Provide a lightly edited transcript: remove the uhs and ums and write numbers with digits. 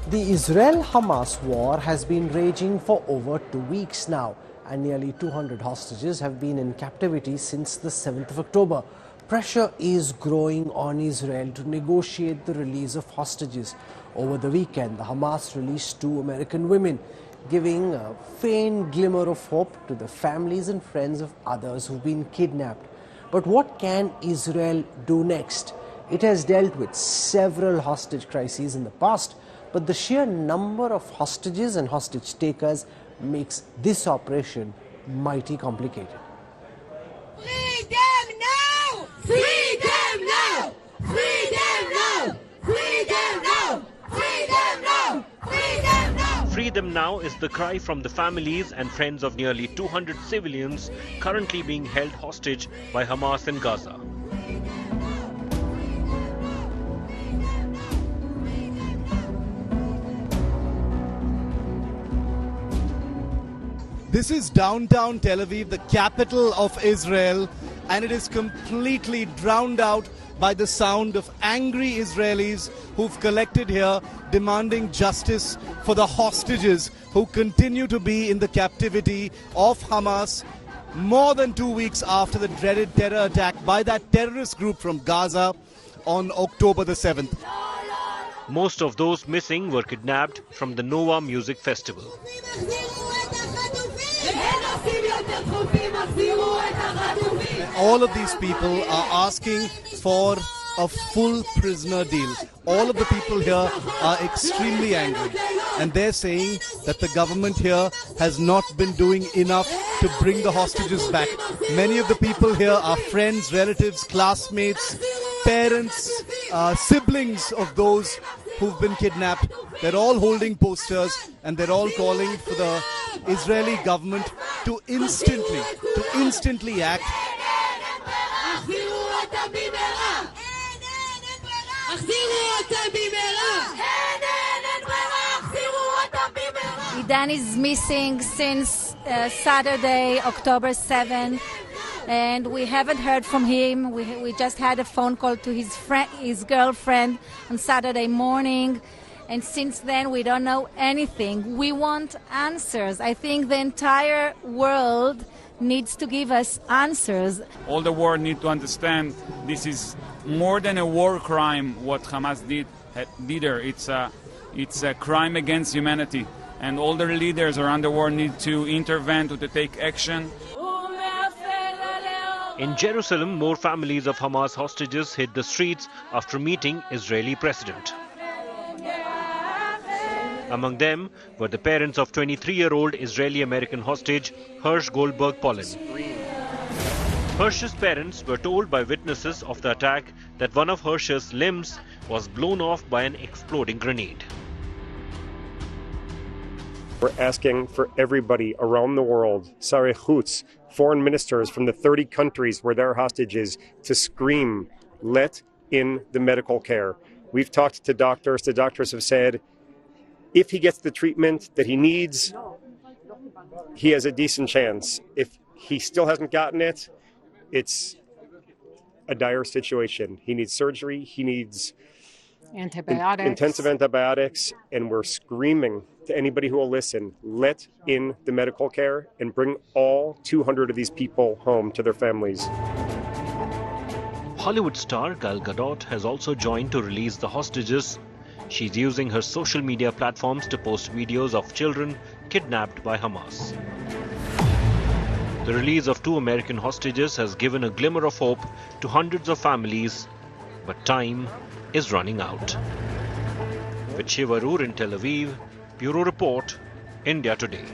The Israel-Hamas war has been raging for over 2 weeks now, and nearly 200 hostages have been in captivity since the 7th of October. Pressure is growing on Israel to negotiate the release of hostages. Over the weekend, the Hamas released 2 American women, giving a faint glimmer of hope to the families and friends of others who've been kidnapped. But what can Israel do next? It has dealt with several hostage crises in the past, but the sheer number of hostages and hostage takers makes this operation mighty complicated. Free them now! Free them now! Free them now! Free them now! Free them now! Free them now! Free them now is the cry from the families and friends of nearly 200 civilians currently being held hostage by Hamas in Gaza. This is downtown Tel Aviv, the capital of Israel, and it is completely drowned out by the sound of angry Israelis who've collected here demanding justice for the hostages who continue to be in the captivity of Hamas more than 2 weeks after the dreaded terror attack by that terrorist group from Gaza on October the 7th. Most of those missing were kidnapped from the Nova Music Festival. All of these people are asking for a full prisoner deal. All of the people here are extremely angry, and they're saying that the government here has not been doing enough to bring the hostages back. Many of the people here are friends, relatives, classmates, parents, siblings of those who've been kidnapped. They're all holding posters and they're all calling for the Israeli government to instantly act. Idan is missing since Saturday, October 7th. And we haven't heard from him. We just had a phone call to his girlfriend on Saturday morning. And since then, we don't know anything. We want answers. I think the entire world needs to give us answers. All the world need to understand this is more than a war crime, what Hamas did there. It's a crime against humanity. And all the leaders around the world need to intervene, to take action. In Jerusalem, more families of Hamas hostages hit the streets after meeting Israeli president. Among them were the parents of 23-year-old Israeli-American hostage Hirsch Goldberg-Polin. Hirsch's parents were told by witnesses of the attack that one of Hirsch's limbs was blown off by an exploding grenade. We're asking for everybody around the world, Sarei Chutz, foreign ministers from the 30 countries where there are hostages, to scream, let in the medical care. We've talked to doctors. The doctors have said if he gets the treatment that he needs, he has a decent chance. If he still hasn't gotten it, it's a dire situation. He needs surgery. He needs intensive antibiotics, and we're screaming to anybody who will listen, let in the medical care and bring all 200 of these people home to their families. Hollywood star Gadot has also joined to release the hostages. She's using her social media platforms to post videos of children kidnapped by Hamas. The release of 2 American hostages has given a glimmer of hope to hundreds of families, but time is running out. With Shivarur in Tel Aviv, Bureau Report, India Today.